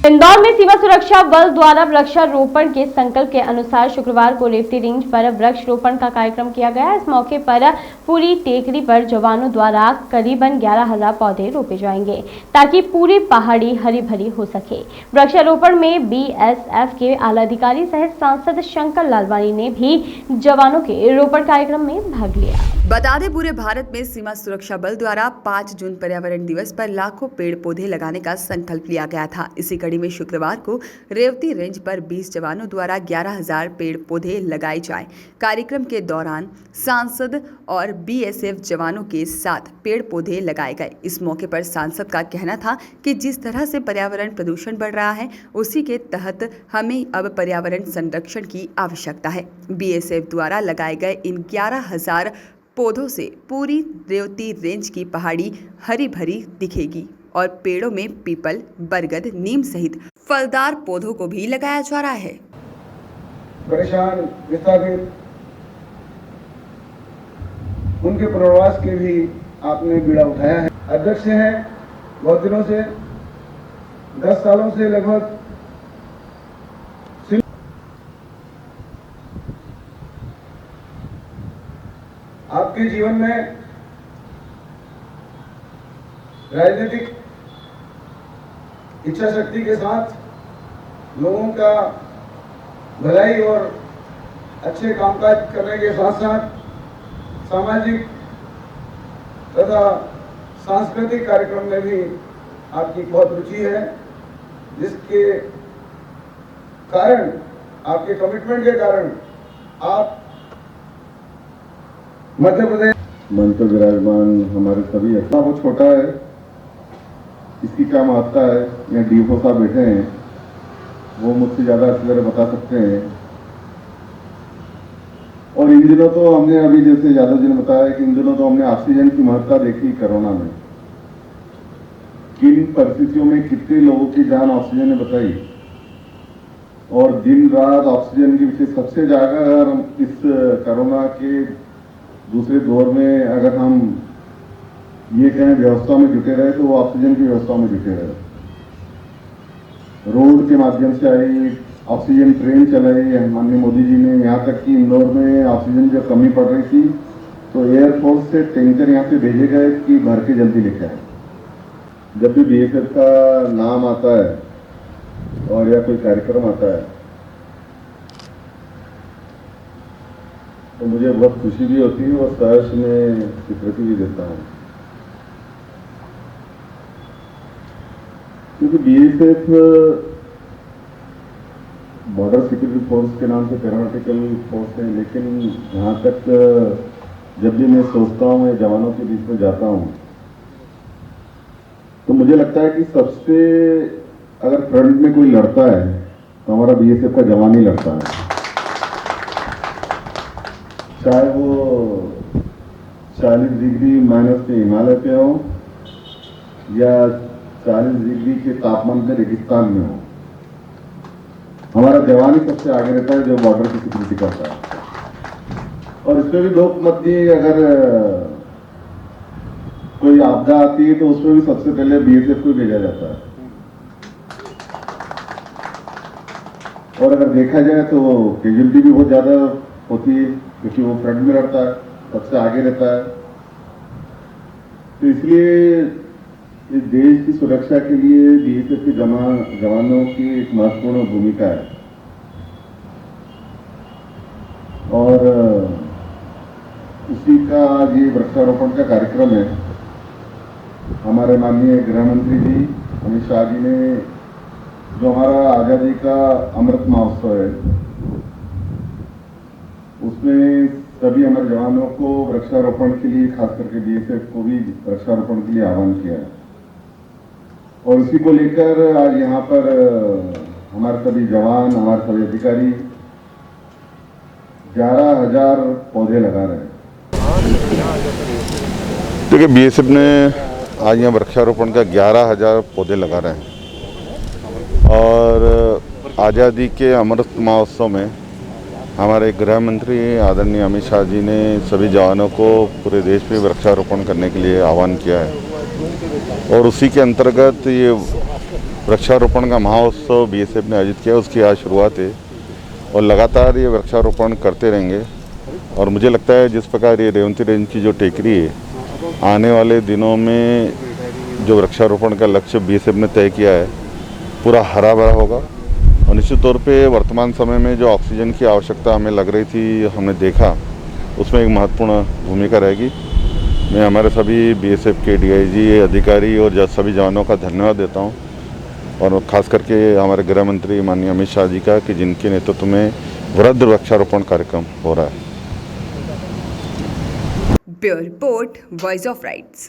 इंदौर में सीमा सुरक्षा बल द्वारा वृक्षारोपण के संकल्प के अनुसार शुक्रवार को रेवती रेंज पर वृक्षारोपण का कार्यक्रम किया गया। इस मौके पर पूरी टेकरी पर जवानों द्वारा करीबन 11,000 पौधे रोपे जाएंगे ताकि पूरी पहाड़ी हरी भरी हो सके। वृक्षारोपण में बीएसएफ के आला अधिकारी सहित सांसद शंकर लालवानी ने भी जवानों के रोपण कार्यक्रम में भाग लिया। बता दें, पूरे भारत में सीमा सुरक्षा बल द्वारा 5 जून पर्यावरण दिवस पर लाखों पेड़ पौधे लगाने का संकल्प लिया गया था। इसी कड़ी में शुक्रवार को रेवती रेंज पर 20 जवानों द्वारा 11,000 पेड़ पौधे लगाए जाए। कार्यक्रम के दौरान सांसद और बीएसएफ जवानों के साथ पेड़ पौधे लगाए गए। इस मौके पर सांसद का कहना था कि जिस तरह से पर्यावरण प्रदूषण बढ़ रहा है, उसी के तहत हमें अब पर्यावरण संरक्षण की आवश्यकता है। बीएसएफ द्वारा लगाए गए इन 11,000 पौधों से पूरी रेवती रेंज की पहाड़ी हरी भरी दिखेगी और पेड़ों में पीपल, बरगद, नीम सहित फलदार पौधों को भी लगाया जा रहा है। परेशान, विस्थापित, उनके पुनर्वास के भी आपने बीड़ा उठाया है। अध्यक्ष हैं बहुत दिनों से, 10 सालों से लगभग। आपके जीवन में राजनीतिक इच्छा शक्ति के साथ लोगों का भलाई और अच्छे कामकाज करने के साथ साथ सामाजिक तथा सांस्कृतिक कार्यक्रम में भी आपकी बहुत रुचि है, जिसके कारण, आपके कमिटमेंट के कारण आप मध्य प्रदेश मंच पर विराजमान हमारे सभी है। वो छोटा है, इसकी क्या महत्ता है, यहाँ डीएफओ साहब बैठे हैं, वो मुझसे ज़्यादा अच्छी तरह बता सकते हैं। और इन दिनों तो हमने, अभी जैसे यादव जी ने बताया कि इन दिनों तो हमने ऑक्सीजन की महत्ता देखी कोरोना में, किन परिस्थितियों में कितने लोगों की जान ऑक्सीजन ने बचाई। और दिन रात ऑक्सीजन की विशेष सबसे ज़्यादा, अगर इस कोरोना के दूसरे दौर में अगर हम ये कहें व्यवस्था में जुटे रहे, तो वो ऑक्सीजन की व्यवस्था में जुटे रहे। रोड के माध्यम से आई ऑक्सीजन ट्रेन चलाई माननीय मोदी जी ने, यहाँ तक कि इंदौर में ऑक्सीजन जब कमी पड़ रही थी तो एयरफोर्स से टैंकर यहाँ पे भेजे गए कि भर के जल्दी लेके आए। जब भी बीएसएफ का नाम आता है और या कोई कार्यक्रम आता है तो मुझे बहुत खुशी भी होती है और सहर्ष में स्वीकृति भी देता हूँ, क्योंकि बीएसएफ बॉर्डर सिक्योरिटी फोर्स के नाम से पैरामेडिकल फोर्स है, लेकिन यहाँ तक जब भी मैं सोचता हूँ, मैं जवानों के बीच में जाता हूँ, तो मुझे लगता है कि सबसे अगर फ्रंट में कोई लड़ता है तो हमारा बीएसएफ का जवान ही लड़ता है। चाहे वो 40 डिग्री माइनस पे हिमालय पे हो या 40 डिग्री के तापमान पे रेगिस्तान में हो, हमारा जवान ही सबसे आगे रहता है जो बॉर्डर की सिक्योरिटी करता है। और इसमें भी दो मत दिए, अगर कोई आपदा आती है तो उसमें भी सबसे पहले बीएसएफ को भेजा जाता है। और अगर देखा जाए तो कैजुअलिटी भी बहुत ज्यादा होती है, क्योंकि वो फ्रंट में रहता है, सबसे आगे रहता है। तो इसलिए इस देश की सुरक्षा के लिए बीएसएफ के जवानों की एक महत्वपूर्ण भूमिका है। और उसी का आज ये वृक्षारोपण का कार्यक्रम है। हमारे माननीय गृह मंत्री जी अमित शाह जी ने, जो हमारा आज़ादी का अमृत महोत्सव है, उसमें सभी हमारे जवानों को वृक्षारोपण के लिए, खास करके बीएसएफ को भी वृक्षारोपण के लिए आह्वान किया है। और उसी को लेकर आज यहाँ पर हमारे सभी जवान, हमारे सभी अधिकारी 11,000 पौधे लगा रहे हैं। देखिए, बीएसएफ ने आज यहाँ वृक्षारोपण का 11,000 पौधे लगा रहे हैं और आज़ादी के अमृत महोत्सव में हमारे गृह मंत्री आदरणीय अमित शाह जी ने सभी जवानों को पूरे देश में वृक्षारोपण करने के लिए आह्वान किया है। और उसी के अंतर्गत ये वृक्षारोपण का महोत्सव बीएसएफ ने आयोजित किया, उसकी आज शुरुआत है और लगातार ये वृक्षारोपण करते रहेंगे। और मुझे लगता है जिस प्रकार ये रेवंती रेंज की जो टेकरी है, आने वाले दिनों में जो वृक्षारोपण का लक्ष्य बीएसएफ ने तय किया है पूरा हरा भरा होगा। और निश्चित तौर पे वर्तमान समय में जो ऑक्सीजन की आवश्यकता हमें लग रही थी, हमने देखा उसमें एक महत्वपूर्ण भूमिका रहेगी। मैं हमारे सभी बीएसएफ के डीआईजी अधिकारी और सभी जवानों का धन्यवाद देता हूं और खास करके हमारे गृह मंत्री माननीय अमित शाह जी का कि जिनके नेतृत्व में वृहद वृक्षारोपण कार्यक्रम हो रहा है। Bureau report, voice of rights.